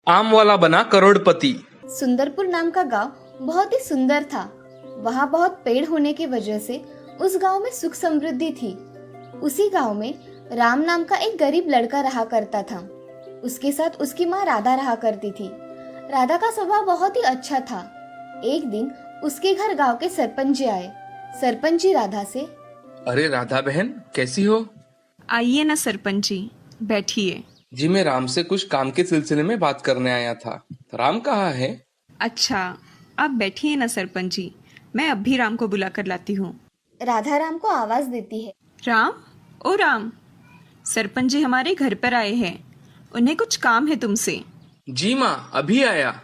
आम वाला बना करोड़पति। सुंदरपुर नाम का गांव बहुत ही सुंदर था। वहाँ बहुत पेड़ होने की वजह से उस गांव में सुख समृद्धि थी। उसी गांव में राम नाम का एक गरीब लड़का रहा करता था। उसके साथ उसकी माँ राधा रहा करती थी। राधा का स्वभाव बहुत ही अच्छा था। एक दिन उसके घर गांव के सरपंच जी आए। सरपंच जी राधा से, अरे राधा बहन, कैसी हो? आइए ना सरपंच जी, बैठिए। जी मैं राम से कुछ काम के सिलसिले में बात करने आया था। राम कहाँ है? अच्छा, आप बैठिए ना सरपंच जी, मैं अभी राम को बुला कर लाती हूँ। राधा राम को आवाज देती है। राम, ओ राम, सरपंच जी हमारे घर पर आए हैं, उन्हें कुछ काम है तुमसे। जी माँ, अभी आया।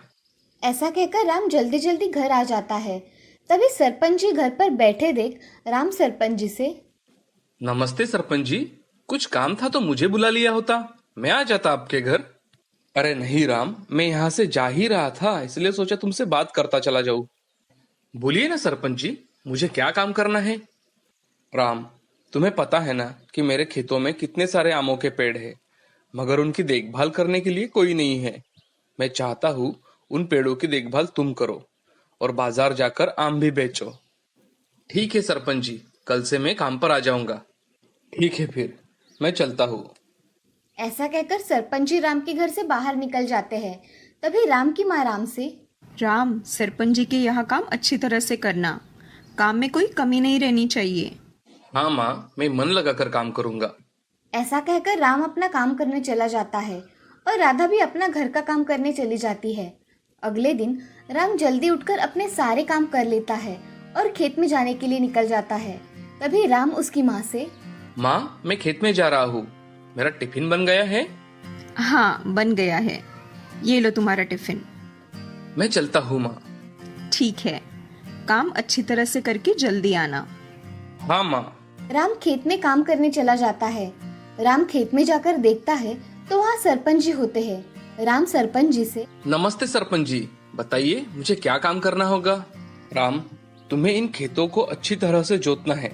ऐसा कहकर राम जल्दी जल्दी घर आ जाता है। तभी सरपंच जी घर पर बैठे देख राम सरपंच जी से, नमस्ते सरपंच जी, कुछ काम था तो मुझे बुला लिया होता, मैं आ जाता आपके घर। अरे नहीं राम, मैं यहाँ से जा ही रहा था, इसलिए सोचा तुमसे बात करता चला जाऊँ। बोलिए ना सरपंच जी, मुझे क्या काम करना है? राम, तुम्हें पता है ना कि मेरे खेतों में कितने सारे आमों के पेड़ हैं, मगर उनकी देखभाल करने के लिए कोई नहीं है। मैं चाहता हूँ उन पेड़ों की देखभाल तुम करो और बाजार जाकर आम भी बेचो। ठीक है सरपंच जी, कल से मैं काम पर आ जाऊंगा। ठीक है फिर, मैं चलता हूँ। ऐसा कहकर सरपंच जी राम के घर से बाहर निकल जाते हैं। तभी राम की माँ राम से, राम, सरपंच जी के यहाँ काम अच्छी तरह से करना, काम में कोई कमी नहीं रहनी चाहिए। हाँ माँ, मैं मन लगाकर काम करूंगा। ऐसा कहकर राम अपना काम करने चला जाता है और राधा भी अपना घर का काम करने चली जाती है। अगले दिन राम जल्दी उठकर अपने सारे काम कर लेता है और खेत में जाने के लिए निकल जाता है। तभी राम उसकी माँ से, माँ, मैं खेत में जा रहा हूँ, मेरा टिफिन बन गया है? हाँ, बन गया है, ये लो तुम्हारा टिफिन। मैं चलता हूँ माँ। ठीक है, काम अच्छी तरह से करके जल्दी आना। हाँ माँ। राम खेत में काम करने चला जाता है। राम खेत में जाकर देखता है तो वहाँ सरपंच जी होते हैं। राम सरपंच जी से, नमस्ते सरपंच जी, बताइए मुझे क्या काम करना होगा? राम, तुम्हें इन खेतों को अच्छी तरह से जोतना है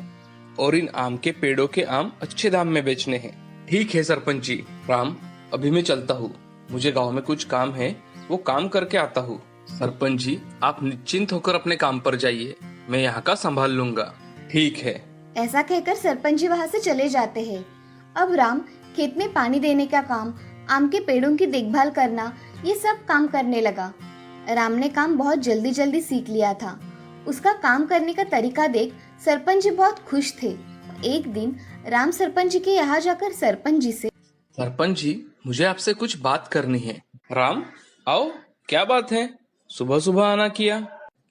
और इन आम के पेड़ों के आम अच्छे दाम में बेचने हैं। ठीक है सरपंच जी। राम, अभी मैं चलता हूँ, मुझे गांव में कुछ काम है, वो काम करके आता हूँ। सरपंच जी, आप निश्चिंत होकर अपने काम पर जाइए, मैं यहाँ का संभाल लूंगा। ठीक है। ऐसा कहकर सरपंच जी वहाँ से चले जाते हैं। अब राम खेत में पानी देने का काम, आम के पेड़ों की देखभाल करना, ये सब काम करने लगा। राम ने काम बहुत जल्दी जल्दी सीख लिया था। उसका काम करने का तरीका देख सरपंच जी बहुत खुश थे। एक दिन राम सरपंच जी के यहाँ जाकर सरपंच जी से, सरपंच जी, मुझे आपसे कुछ बात करनी है। राम, आओ, क्या बात है, सुबह सुबह आना किया?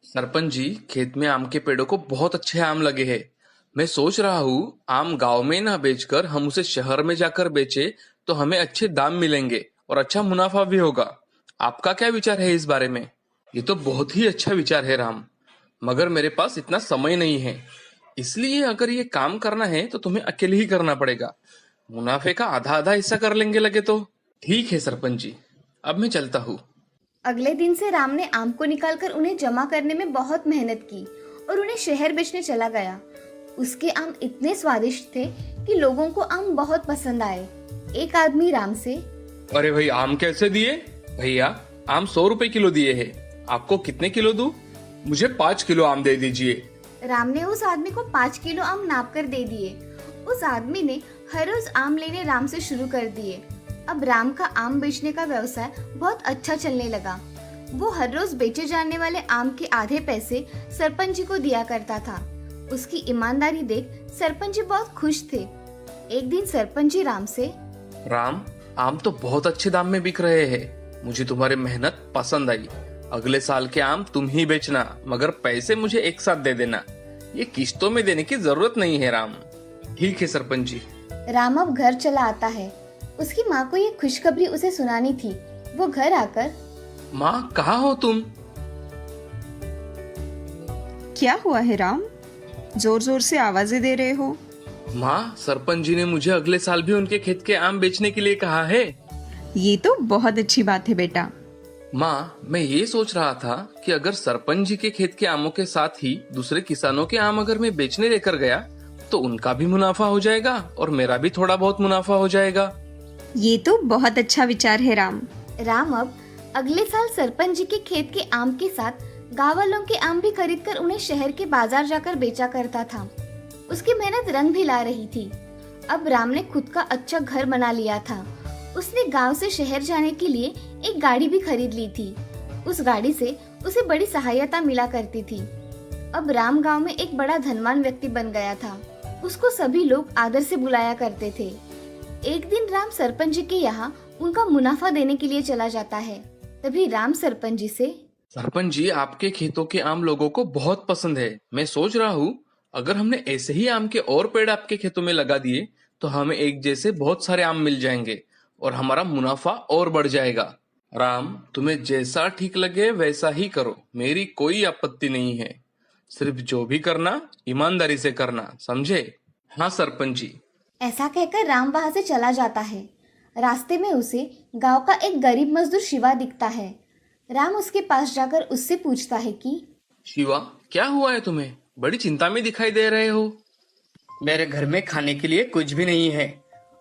सरपंच जी, खेत में आम के पेड़ों को बहुत अच्छे आम लगे हैं। मैं सोच रहा हूँ आम गांव में ना बेचकर हम उसे शहर में जाकर बेचे तो हमें अच्छे दाम मिलेंगे और अच्छा मुनाफा भी होगा। आपका क्या विचार है इस बारे में? ये तो बहुत ही अच्छा विचार है राम, मगर मेरे पास इतना समय नहीं है, इसलिए अगर ये काम करना है तो तुम्हें अकेले ही करना पड़ेगा। मुनाफे का आधा आधा हिस्सा कर लेंगे लगे तो। ठीक है सरपंच जी, अब मैं चलता हूँ। अगले दिन से राम ने आम को निकालकर उन्हें जमा करने में बहुत मेहनत की और उन्हें शहर बेचने चला गया। उसके आम इतने स्वादिष्ट थे कि लोगों को आम बहुत पसंद आए। एक आदमी राम से, अरे भाई, आम कैसे दिए? भैया, आम 100 रुपए किलो दिए हैं, आपको कितने किलो दूं? मुझे 5 किलो आम दे दीजिए। राम ने उस आदमी को 5 किलो आम नाप कर दे दिए। उस आदमी ने हर रोज आम लेने राम से शुरू कर दिए। अब राम का आम बेचने का व्यवसाय बहुत अच्छा चलने लगा। वो हर रोज बेचे जाने वाले आम के आधे पैसे सरपंच जी को दिया करता था। उसकी ईमानदारी देख सरपंच जी बहुत खुश थे। एक दिन सरपंच जी राम से, राम, आम तो बहुत अच्छे दाम में बिक रहे हैं, मुझे तुम्हारी मेहनत पसंद आई। अगले साल के आम तुम ही बेचना, मगर पैसे मुझे एक साथ दे देना, ये किश्तों में देने की जरूरत नहीं है राम। ठीक है सरपंच जी। राम अब घर चला आता है। उसकी माँ को ये खुशखबरी उसे सुनानी थी। वो घर आकर, माँ, कहाँ हो तुम? क्या हुआ है राम, जोर जोर से आवाजें दे रहे हो? माँ, सरपंच जी ने मुझे अगले साल भी उनके खेत के आम बेचने के लिए कहा है। ये तो बहुत अच्छी बात है बेटा। माँ, मैं ये सोच रहा था कि अगर सरपंच जी के खेत के आमों के साथ ही दूसरे किसानों के आम अगर मैं बेचने लेकर गया तो उनका भी मुनाफा हो जाएगा और मेरा भी थोड़ा बहुत मुनाफा हो जाएगा। ये तो बहुत अच्छा विचार है राम। राम अब अगले साल सरपंच जी के खेत के आम के साथ गांव वालों के आम भी खरीदकर उन्हें शहर के बाजार जाकर बेचा करता था। उसकी मेहनत रंग भी ला रही थी। अब राम ने खुद का अच्छा घर बना लिया था। उसने गांव से शहर जाने के लिए एक गाड़ी भी खरीद ली थी। उस गाड़ी से उसे बड़ी सहायता मिला करती थी। अब राम गांव में एक बड़ा धनवान व्यक्ति बन गया था। उसको सभी लोग आदर से बुलाया करते थे। एक दिन राम सरपंच जी के यहाँ उनका मुनाफा देने के लिए चला जाता है। तभी राम सरपंच जी से, सरपंच जी, आपके खेतों के आम लोगों को बहुत पसंद है। मैं सोच रहा हूँ अगर हमने ऐसे ही आम के और पेड़ आपके खेतों में लगा दिए तो हमें एक जैसे बहुत सारे आम मिल जाएंगे और हमारा मुनाफा और बढ़ जाएगा। राम, तुम्हें जैसा ठीक लगे वैसा ही करो, मेरी कोई आपत्ति नहीं है। सिर्फ जो भी करना ईमानदारी से करना, समझे? हाँ सरपंच जी। ऐसा कहकर राम वहां से चला जाता है। रास्ते में उसे गांव का एक गरीब मजदूर शिवा दिखता है। राम उसके पास जाकर उससे पूछता है कि शिवा, क्या हुआ है तुम्हें? बड़ी चिंता में दिखाई दे रहे हो। मेरे घर में खाने के लिए कुछ भी नहीं है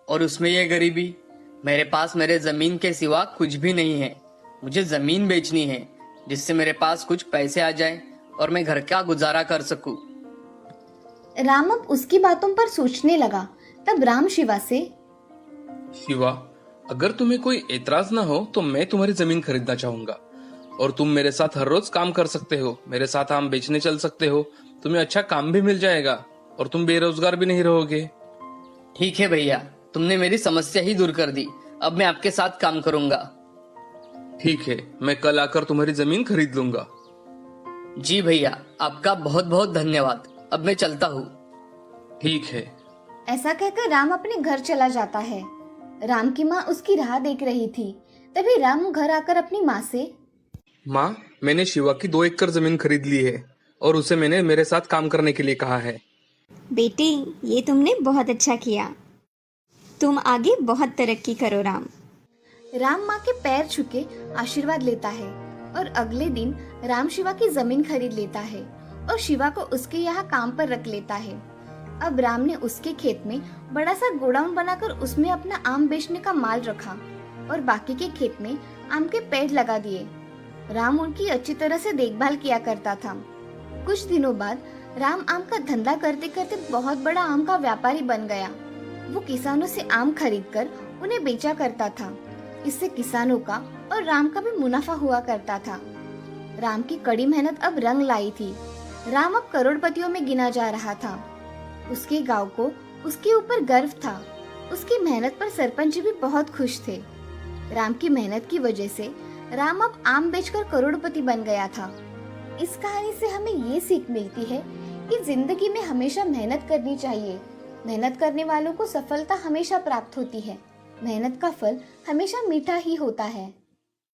और उसमें ये गरीबी। मेरे पास मेरे जमीन के सिवा कुछ भी नहीं है। मुझे जमीन बेचनी है जिससे मेरे पास कुछ पैसे आ जाए और मैं घर का गुजारा कर सकूं। राम अब उसकी बातों पर सोचने लगा। तब राम शिवा से, शिवा, अगर तुम्हें कोई एतराज ना हो तो मैं तुम्हारी जमीन खरीदना चाहूंगा और तुम मेरे साथ हर रोज काम कर सकते हो। मेरे साथ आम बेचने चल सकते हो। तुम्हें अच्छा काम भी मिल जाएगा और तुम बेरोजगार भी नहीं रहोगे। ठीक है भैया, तुमने मेरी समस्या ही दूर कर दी। अब मैं आपके साथ काम करूंगा। ठीक है, मैं कल आकर तुम्हारी जमीन खरीद लूंगा। जी भैया, आपका बहुत बहुत धन्यवाद। अब मैं चलता हूँ। ठीक है। ऐसा कहकर राम अपने घर चला जाता है। राम की माँ उसकी राह देख रही थी। तभी राम घर आकर अपनी माँ से, माँ, मैंने शिवा की 2 एकड़ जमीन खरीद ली है और उसे मैंने मेरे साथ काम करने के लिए कहा है। बेटी, ये तुमने बहुत अच्छा किया। तुम आगे बहुत तरक्की करो राम। राम माँ के पैर छूके आशीर्वाद लेता है और अगले दिन राम शिवा की जमीन खरीद लेता है और शिवा को उसके यहाँ काम पर रख लेता है। अब राम ने उसके खेत में बड़ा सा गोडाउन बनाकर उसमें अपना आम बेचने का माल रखा और बाकी के खेत में आम के पेड़ लगा दिए। राम उनकी अच्छी तरह से देखभाल किया करता था। कुछ दिनों बाद राम आम का धंधा करते करते बहुत बड़ा आम का व्यापारी बन गया। वो किसानों से आम खरीदकर उन्हें बेचा करता था। इससे किसानों का और राम का भी मुनाफा हुआ करता था। राम की कड़ी मेहनत अब रंग लाई थी। राम अब करोड़पतियों में गिना जा रहा था। उसके गांव को उसके ऊपर गर्व था। उसकी मेहनत पर सरपंच भी बहुत खुश थे। राम की मेहनत की वजह से राम अब आम बेचकर करोड़पति बन गया था। इस कहानी से हमें ये सीख मिलती है कि जिंदगी में हमेशा मेहनत करनी चाहिए। मेहनत करने वालों को सफलता हमेशा प्राप्त होती है। मेहनत का फल हमेशा मीठा ही होता है।